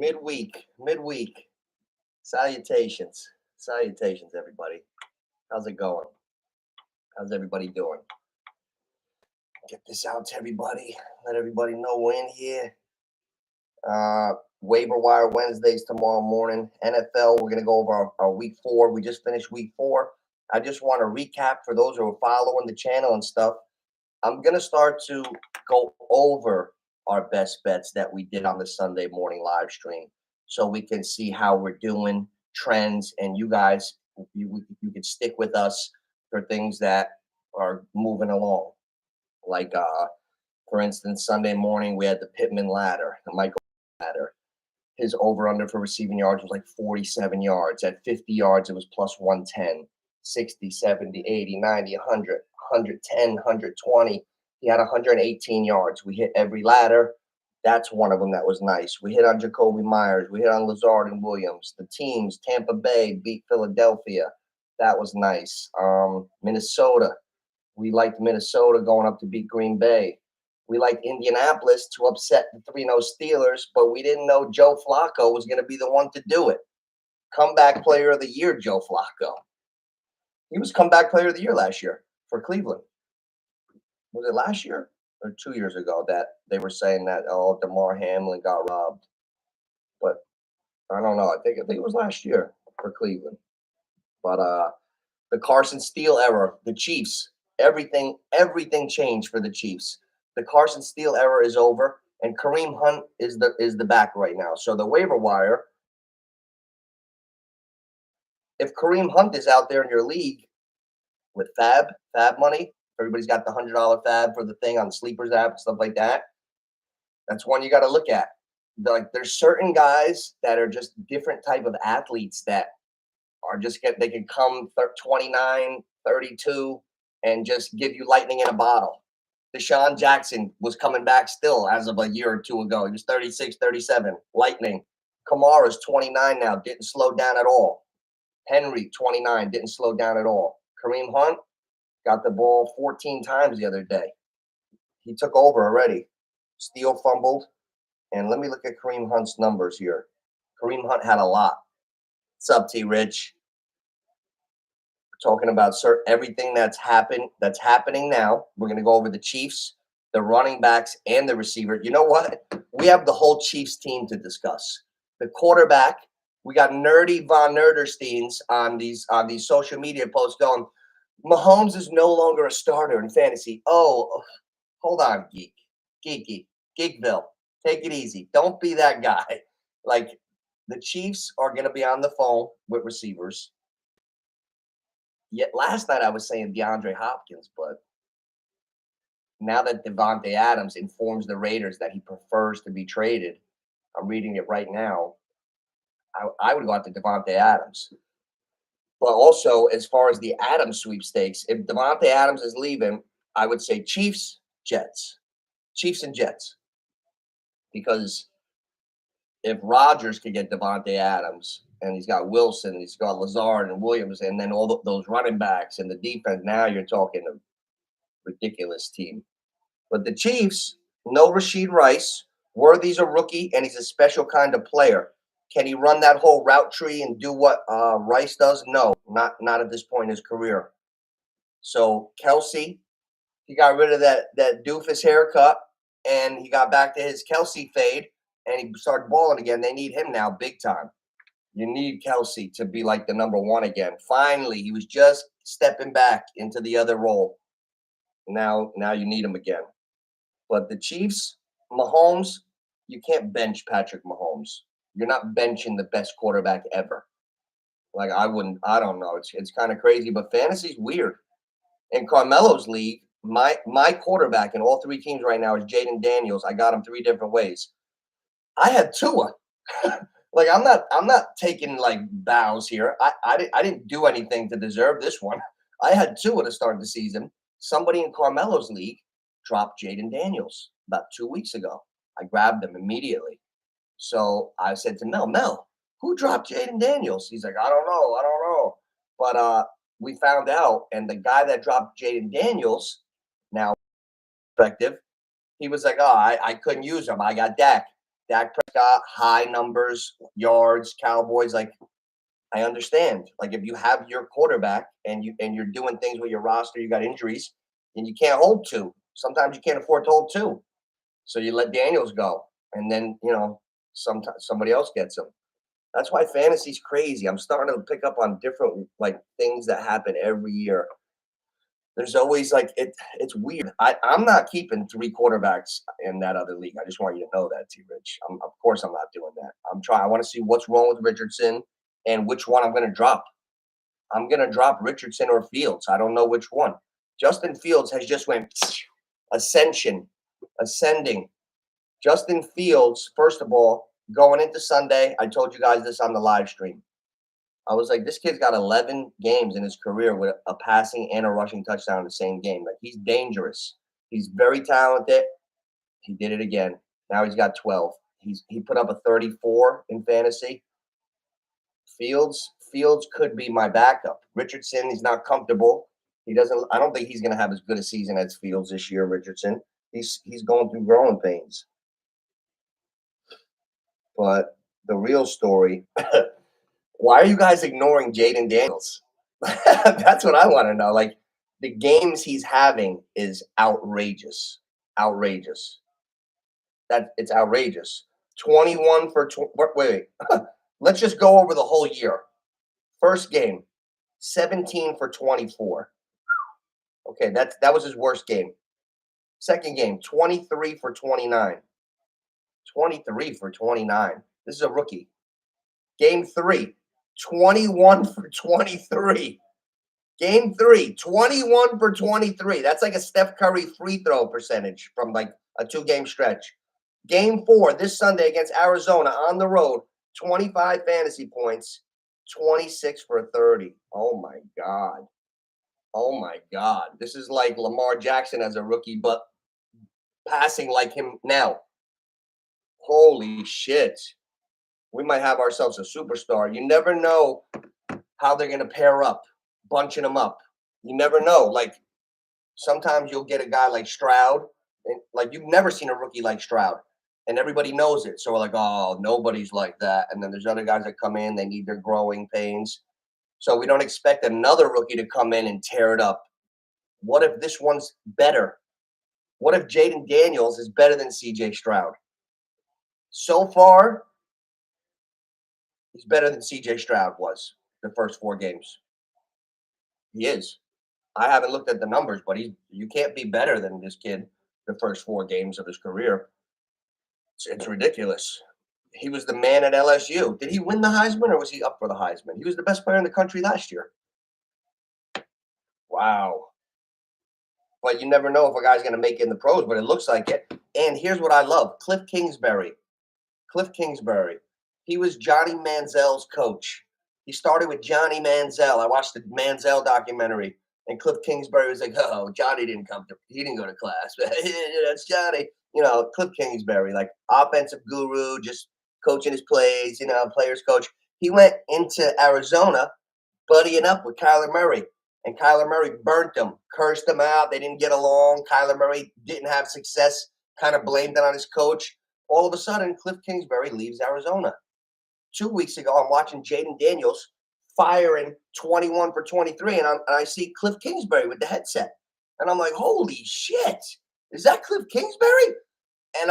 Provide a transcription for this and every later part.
Midweek. Salutations, everybody. How's it going? How's everybody doing? Get this out to everybody. Let everybody know we're in here. Waiver wire Wednesdays tomorrow morning. NFL, we're gonna go over our week 4. We just finished week 4. I just want to recap for those who are following the channel and stuff. I'm gonna start to go over our best bets that we did on the Sunday morning live stream, so we can see how we're doing, trends, and you guys, you can stick with us for things that are moving along. Like, for instance, Sunday morning we had the Pittman ladder, the Michael ladder. His over under for receiving yards was like 47 yards. At 50 yards, it was plus 110, 60, 70, 80, 90, 100, 110, 120. He had 118 yards. We hit every ladder. That's one of them that was nice. We hit on Jacoby Myers. We hit on Lazard and Williams. The teams, Tampa Bay beat Philadelphia. That was nice. Minnesota. We liked Minnesota going up to beat Green Bay. We liked Indianapolis to upset the 3-0 Steelers, but we didn't know Joe Flacco was going to be the one to do it. Comeback player of the year, Joe Flacco. He was comeback player of the year last year for Cleveland. Was it last year or 2 years ago that they were saying that, oh, DeMar Hamlin got robbed? But I don't know. I think it was last year for Cleveland. But the Carson Steele era, the Chiefs, everything changed for the Chiefs. The Carson Steele era is over, and Kareem Hunt is the back right now. So the waiver wire, if Kareem Hunt is out there in your league with fab money, everybody's got the $100 fab for the thing on the Sleepers app and stuff like that. That's one you got to look at. There's certain guys that are just different type of athletes that are they can come 29, 32 and just give you lightning in a bottle. Deshaun Jackson was coming back still as of a year or two ago. He was 36, 37, lightning. Kamara's 29 now, didn't slow down at all. Henry, 29, didn't slow down at all. Kareem Hunt got the ball 14 times the other day. He took over already. Steele fumbled. And let me look at Kareem Hunt's numbers here. Kareem Hunt had a lot. What's up, T. Rich? Talking about everything that's happening now. We're going to go over the Chiefs, the running backs, and the receiver. You know what? We have the whole Chiefs team to discuss. The quarterback, we got Nerdy Von Nerdersteins on these social media posts going, Mahomes is no longer a starter in fantasy. Oh, hold on, Geekville. Take it easy. Don't be that guy. Like, the Chiefs are going to be on the phone with receivers. Yet last night I was saying DeAndre Hopkins, but now that Devontae Adams informs the Raiders that he prefers to be traded, I'm reading it right now, I would go out to Devontae Adams. But also, as far as the Adams sweepstakes, if Devontae Adams is leaving, I would say Chiefs, Jets. Chiefs and Jets. Because if Rodgers could get Devontae Adams, and he's got Wilson, he's got Lazard and Williams, and then all those running backs and the defense. Now you're talking a ridiculous team. But the Chiefs, no Rashid Rice. Worthy's a rookie, and he's a special kind of player. Can he run that whole route tree and do what Rice does? No, not at this point in his career. So Kelsey, he got rid of that doofus haircut, and he got back to his Kelsey fade, and he started balling again. They need him now big time. You need Kelsey to be like the number one again. Finally, he was just stepping back into the other role. Now you need him again. But the Chiefs, Mahomes, you can't bench Patrick Mahomes. You're not benching the best quarterback ever. Like, I don't know. It's kind of crazy, but fantasy's weird. In Carmelo's league, my quarterback in all 3 teams right now is Jaden Daniels. I got him 3 different ways. I had Tua. Like, I'm not taking like bows here. I didn't do anything to deserve this one. I had Tua to start the season. Somebody in Carmelo's league dropped Jaden Daniels about 2 weeks ago. I grabbed him immediately. So I said to Mel, who dropped Jaden Daniels? He's like, I don't know. But we found out, and the guy that dropped Jaden Daniels, now perspective, he was like, oh, I couldn't use him. I got Dak. Dak Prescott, high numbers, yards, Cowboys. Like, I understand. Like, if you have your quarterback and you're doing things with your roster, you got injuries, and you can't hold two. Sometimes you can't afford to hold two, so you let Daniels go, and then sometimes somebody else gets him. That's why fantasy's crazy. I'm starting to pick up on different like things that happen every year. There's always like it's weird. I'm not keeping three quarterbacks in that other league. I just want you to know that, T Rich. Of course I'm not doing that. I'm trying. I want to see what's wrong with Richardson and which one I'm gonna drop. I'm gonna drop Richardson or Fields. I don't know which one. Justin Fields has just went ascension, ascending. Justin Fields, first of all, going into Sunday, I told you guys this on the live stream. I was like, this kid's got 11 games in his career with a passing and a rushing touchdown in the same game. Like, he's dangerous. He's very talented. He did it again. Now he's got 12. He put up a 34 in fantasy. Fields could be my backup. Richardson, he's not comfortable. I don't think he's going to have as good a season as Fields this year, Richardson. He's going through growing pains. But the real story, why are you guys ignoring Jaden Daniels? That's what I want to know. Like, the games he's having is outrageous. Outrageous. It's outrageous. 21 for wait. Let's just go over the whole year. First game, 17 for 24. Okay, that was his worst game. Second game, 23 for 29. 23 for 29. This is a rookie. Game 3, 21 for 23. Game 3, 21 for 23. That's like a Steph Curry free throw percentage from like a 2-game stretch. Game 4, this Sunday against Arizona on the road, 25 fantasy points, 26 for 30. Oh my God. Oh my God. This is like Lamar Jackson as a rookie, but passing like him now. Holy shit. We might have ourselves a superstar. You never know how they're going to pair up, bunching them up. You never know. Like, sometimes you'll get a guy like Stroud, and like, you've never seen a rookie like Stroud, and everybody knows it. So we're like, oh, nobody's like that. And then there's other guys that come in, they need their growing pains. So we don't expect another rookie to come in and tear it up. What if this one's better? What if Jaden Daniels is better than CJ Stroud? So far, he's better than CJ Stroud was the first 4 games. He is. I haven't looked at the numbers, but you can't be better than this kid the first 4 games of his career. It's ridiculous. He was the man at LSU. Did he win the Heisman or was he up for the Heisman? He was the best player in the country last year. Wow. But you never know if a guy's going to make it in the pros, but it looks like it. And here's what I love. Cliff Kingsbury. He was Johnny Manziel's coach. He started with Johnny Manziel. I watched the Manziel documentary, and Cliff Kingsbury was like, "Oh, Johnny didn't he didn't go to class. That's Johnny." Cliff Kingsbury, like, offensive guru, just coaching his plays. Players coach. He went into Arizona, buddying up with Kyler Murray, and Kyler Murray burnt him, cursed him out. They didn't get along. Kyler Murray didn't have success. Kind of blamed it on his coach. All of a sudden, Cliff Kingsbury leaves Arizona. 2 weeks ago, I'm watching Jaden Daniels firing 21 for 23, and I see Cliff Kingsbury with the headset. And I'm like, holy shit, is that Cliff Kingsbury? And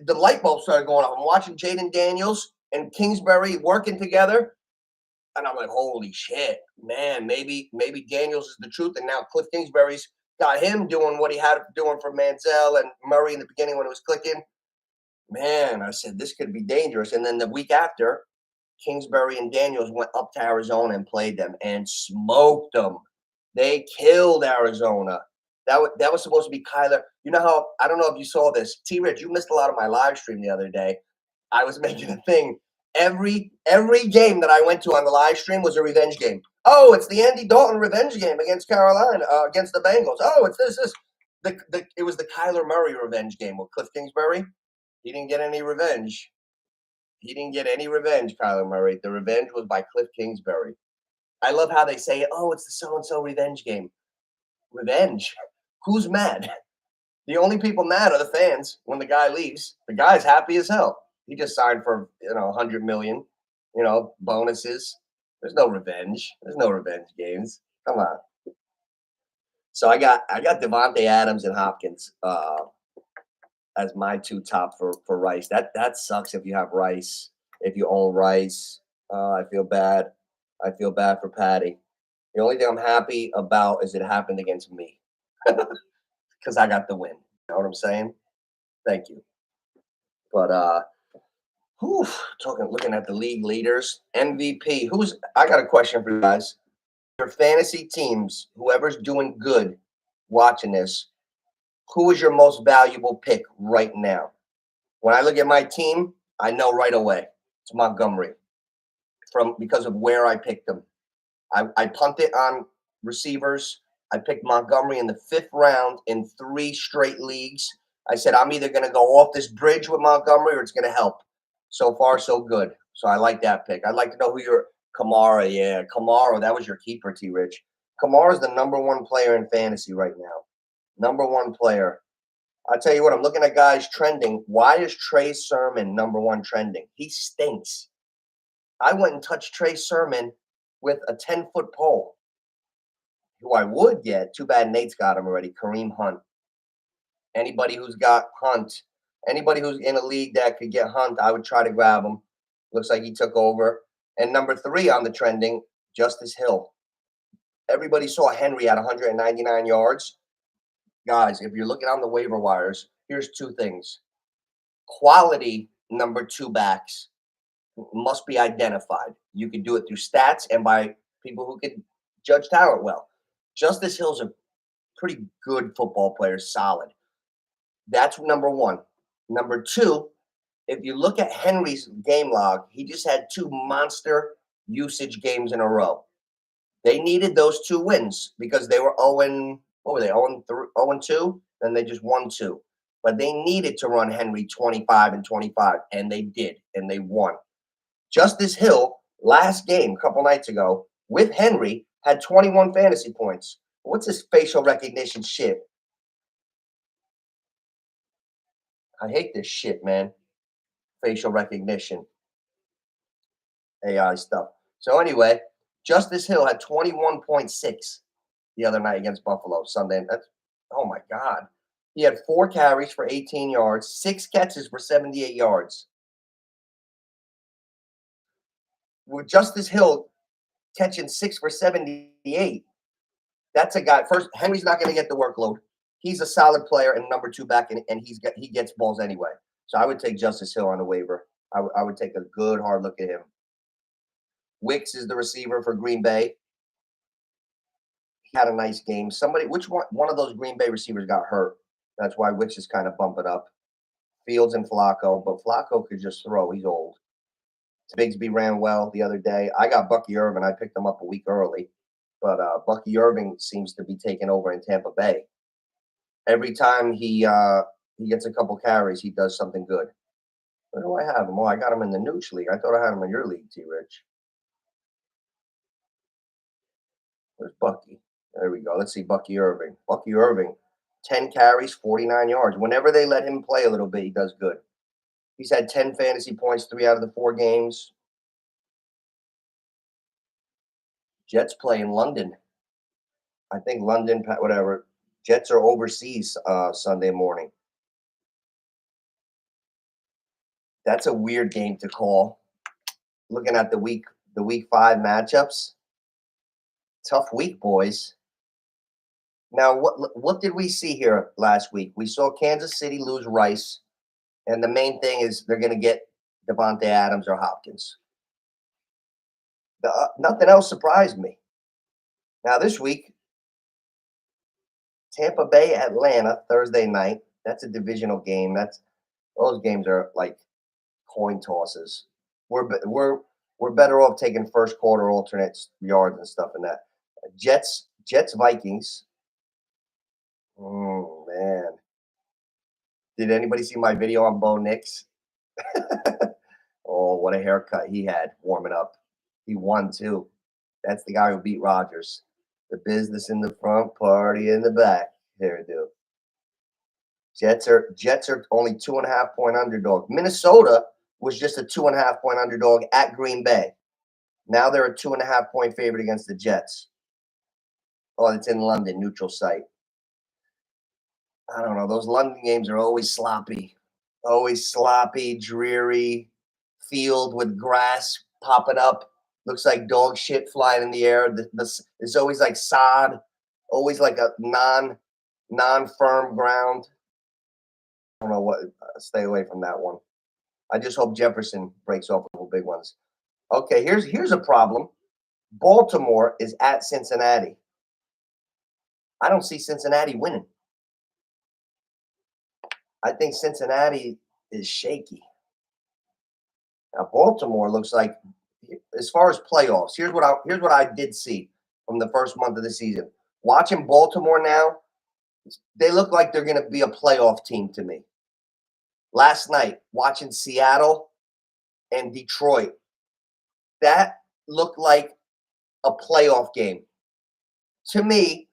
the light bulb started going off. I'm watching Jaden Daniels and Kingsbury working together, and I'm like, holy shit, man, maybe Daniels is the truth, and now Cliff Kingsbury's got him doing what he had doing for Manziel and Murray in the beginning when it was clicking. Man, I said, this could be dangerous. And then the week after, Kingsbury and Daniels went up to Arizona and played them and smoked them. They killed Arizona. That was supposed to be Kyler. You know how, I don't know if you saw this. T-Rich, you missed a lot of my live stream the other day. I was making a thing. Every game that I went to on the live stream was a revenge game. Oh, it's the Andy Dalton revenge game against Carolina, against the Bengals. Oh, it's this. It was the Kyler Murray revenge game with Cliff Kingsbury. He didn't get any revenge. Kyler Murray. The revenge was by Cliff Kingsbury. I love how they say, oh, it's the so-and-so revenge game. Revenge? Who's mad? The only people mad are the fans when the guy leaves. The guy's happy as hell. He just signed for 100 million. Bonuses. There's no revenge. There's no revenge games. Come on. So I got Devontae Adams and Hopkins as my two top for Rice. That sucks if you have Rice. If you own Rice, I feel bad. I feel bad for Patty. The only thing I'm happy about is it happened against me because I got the win. You know what I'm saying? Thank you. But whew, looking at the league leaders, MVP. I got a question for you guys. Your fantasy teams, whoever's doing good watching this, who is your most valuable pick right now? When I look at my team, I know right away it's Montgomery because of where I picked them. I punted on receivers. I picked Montgomery in the 5th round in 3 straight leagues. I said I'm either going to go off this bridge with Montgomery or it's going to help. So far, so good. So I like that pick. I'd like to know who your Kamara. Yeah, Kamara. That was your keeper, T. Rich. Kamara is the #1 player in fantasy right now. #1 player. I'll tell you what. I'm looking at guys trending. Why is Trey Sermon #1 trending? He stinks. I went and touched Trey Sermon with a 10-foot pole. Who I would get, too bad Nate's got him already, Kareem Hunt. Anybody who's got Hunt, anybody who's in a league that could get Hunt, I would try to grab him. Looks like he took over. And #3 on the trending, Justice Hill. Everybody saw Henry at 199 yards. Guys, if you're looking on the waiver wires, here's 2 things. Quality #2 backs must be identified. You can do it through stats and by people who can judge talent well. Justice Hill's a pretty good football player, solid. That's #1. #2, if you look at Henry's game log, he just had 2 monster usage games in a row. They needed those 2 wins because they were 0 what were they? 0-2, then they just won 2. But they needed to run Henry 25 and 25, and they did, and they won. Justice Hill, last game, a couple nights ago, with Henry, had 21 fantasy points. What's this facial recognition shit? I hate this shit, man. Facial recognition, AI stuff. So anyway, Justice Hill had 21.6 the other night against Buffalo Sunday. That's oh my god. He had 4 carries for 18 yards, 6 catches for 78 yards. With Justice Hill catching 6 for 78, that's a guy. First, Henry's not going to get the workload. He's a solid player and #2 back, and he gets balls anyway. So I would take Justice Hill on the waiver. I would take a good hard look at him. Wicks is the receiver for Green Bay. He had a nice game. Which one of those Green Bay receivers got hurt? That's why Wicks is kind of bumping up. Fields and Flacco, but Flacco could just throw. He's old. Bigsby ran well the other day. I got Bucky Irvin. I picked him up a week early, but Bucky Irvin seems to be taking over in Tampa Bay. Every time he gets a couple carries, he does something good. Where do I have him? Oh, I got him in the NOOCH league. I thought I had him in your league, T. Rich. Where's Bucky? There we go. Let's see Bucky Irving. Bucky Irving, 10 carries, 49 yards. Whenever they let him play a little bit, he does good. He's had 10 fantasy points 3 out of the 4 games. Jets play in London. I think London, whatever. Jets are overseas Sunday morning. That's a weird game to call. Looking at the week 5 matchups. Tough week, boys. Now, what did we see here last week? We saw Kansas City lose Rice, and the main thing is they're going to get Devontae Adams or Hopkins. Nothing else surprised me. Now, this week, Tampa Bay, Atlanta, Thursday night. That's a divisional game. Those games are like coin tosses. We're better off taking first quarter alternates yards and stuff in that. Jets, Vikings. Oh man. Did anybody see my video on Bo Nix? Oh, what a haircut he had warming up. He won too. That's the guy who beat Rodgers. The business in the front, party in the back. Hairdo. Jets are only 2.5 point underdog. Minnesota was just a 2.5 point underdog at Green Bay. Now they're a 2.5 point favorite against the Jets. Oh, it's in London, neutral site. I don't know. Those London games are always sloppy, dreary, field with grass popping up. Looks like dog shit flying in the air. There's always like sod, always like a non-firm ground. I don't know what. Stay away from that one. I just hope Jefferson breaks off a couple big ones. Okay, here's a problem. Baltimore is at Cincinnati. I don't see Cincinnati winning. I think Cincinnati is shaky. Now Baltimore looks like, as far as playoffs, here's what I did see from the first month of the season. Watching Baltimore now, they look like they're going to be a playoff team to me. Last night, watching Seattle and Detroit, that looked like a playoff game. To me,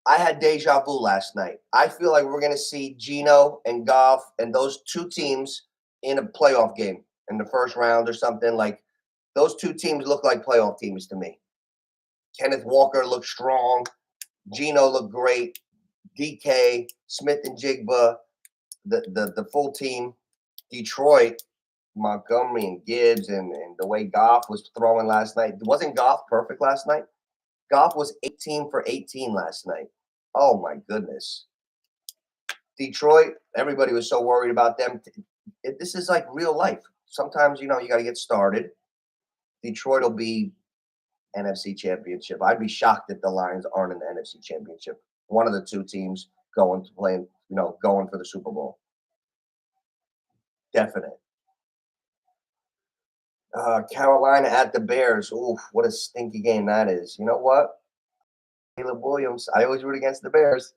I had deja vu last night. I feel like we're going to see Geno and Goff and those two teams in a playoff game in the first round or something. Like, those two teams look like playoff teams to me. Kenneth Walker looked strong. Geno looked great. DK, Smith and Jigba, the full team. Detroit, Montgomery and Gibbs, and the way Goff was throwing last night. Wasn't Goff perfect last night? Goff was 18 for 18 last night. Oh, my goodness. Detroit, everybody was so worried about them. This is like real life. Sometimes, you got to get started. Detroit will be NFC Championship. I'd be shocked if the Lions aren't in the NFC Championship. One of the two teams going for the Super Bowl. Definite. Carolina at the Bears. Oof, what a stinky game that is. You know what? Caleb Williams. I always root against the Bears.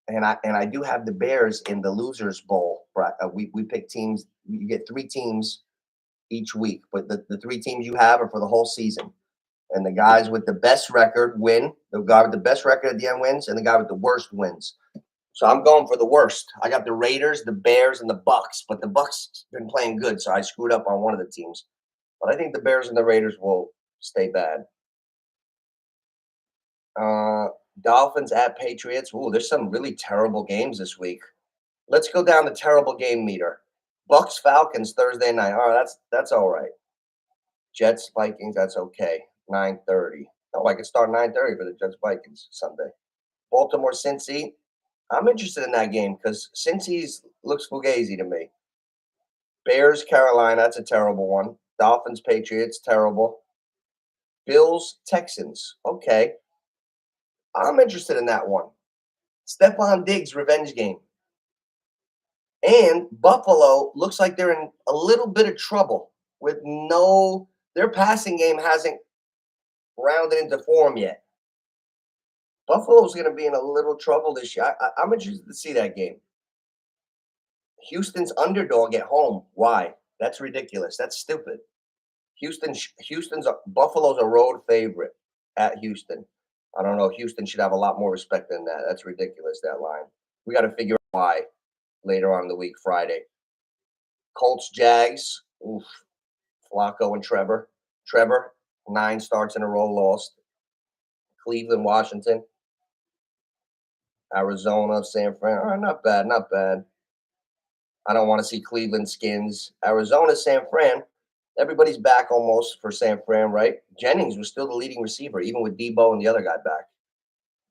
And I do have the Bears in the Losers Bowl. We pick teams. You get 3 teams each week, but the 3 teams you have are for the whole season. And the guys with the best record win. The guy with the best record at the end wins, and the guy with the worst wins. So I'm going for the worst. I got the Raiders, the Bears, and the Bucks, but the Bucks been playing good, so I screwed up on one of the teams. But I think the Bears and the Raiders will stay bad. Dolphins at Patriots. Ooh, there's some really terrible games this week. Let's go down the terrible game meter. Bucks Falcons Thursday night. All right, that's all right. Jets Vikings, that's okay. 9:30. Oh, I could start 9:30 for the Jets Vikings Sunday. Baltimore Cincy. I'm interested in that game because Cincy's looks fugazi to me. Bears Carolina, that's a terrible one. Dolphins Patriots, terrible. Bills Texans, okay. I'm interested in that one. Stephon Diggs revenge game. And Buffalo looks like they're in a little bit of trouble with their passing game hasn't rounded into form yet. Buffalo's going to be in a little trouble this year. I'm interested to see that game. Houston's underdog at home. Why? That's ridiculous. That's stupid. Buffalo's a road favorite at Houston. I don't know. Houston should have a lot more respect than that. That's ridiculous, that line. We got to figure out why later on in the week, Friday. Colts, Jags. Oof. Flacco and Trevor. Trevor, 9 starts in a row lost. Cleveland, Washington. Arizona, San Fran. All right, not bad, not bad. I don't want to see Cleveland skins. Arizona, San Fran. Everybody's back almost for San Fran, right? Jennings was still the leading receiver, even with Debo and the other guy back.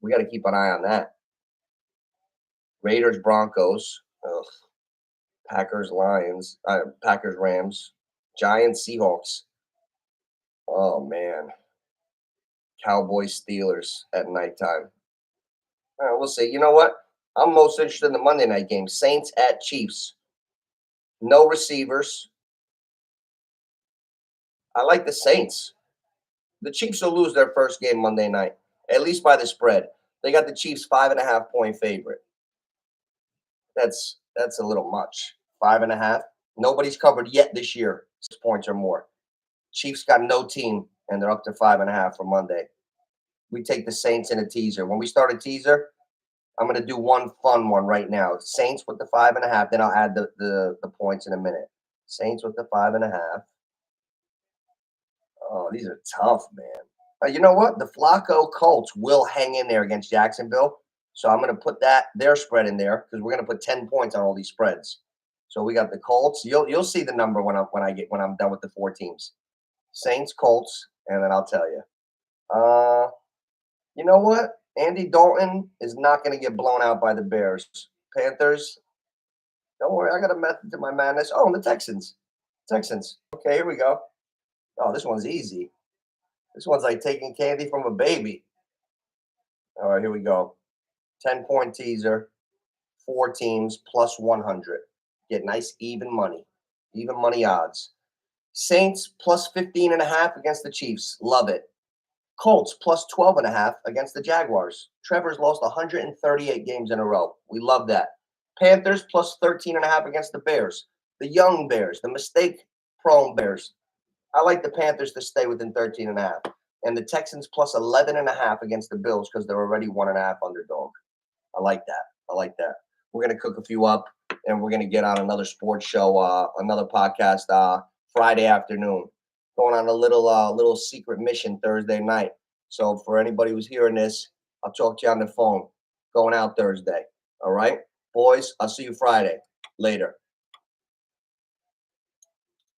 We got to keep an eye on that. Raiders, Broncos. Ugh. Packers, Lions. Packers, Rams. Giants, Seahawks. Oh, man. Cowboys, Steelers at nighttime. All right, we'll see. You know what? I'm most interested in the Monday night game. Saints at Chiefs. No receivers. I like the Saints. The Chiefs will lose their first game Monday night, at least by the spread. They got the Chiefs 5.5-point favorite. That's a little much. 5.5. Nobody's covered yet this year. 6 points or more. Chiefs got no team, and they're up to 5.5 for Monday. We take the Saints in a teaser. When we start a teaser, I'm going to do one fun one right now. Saints with the 5.5. Then I'll add the points in a minute. Saints with the 5.5. Oh, these are tough, man. You know what? The Flacco Colts will hang in there against Jacksonville. So I'm going to put their spread in there because we're going to put 10 points on all these spreads. So we got the Colts. You'll see the number when I'm done with the 4 teams. Saints, Colts, and then I'll tell you. You know what? Andy Dalton is not going to get blown out by the Bears. Panthers. Don't worry, I got a method to my madness. Oh, and the Texans. Texans. Okay, here we go. Oh, this one's easy. This one's like taking candy from a baby. All right, here we go. 10-point teaser, 4 teams plus 100. Get nice even money odds. Saints plus 15.5 against the Chiefs. Love it. Colts plus 12.5 against the Jaguars. Trevor's lost 138 games in a row. We love that. Panthers plus 13.5 against the Bears. The young Bears, the mistake-prone Bears. I like the Panthers to stay within 13.5. And the Texans plus 11.5 against the Bills because they're already 1.5 underdog. I like that. I like that. We're going to cook a few up, and we're going to get on another sports show, another podcast Friday afternoon. Going on a little secret mission Thursday night. So for anybody who's hearing this, I'll talk to you on the phone. Going out Thursday. All right? Boys, I'll see you Friday. Later.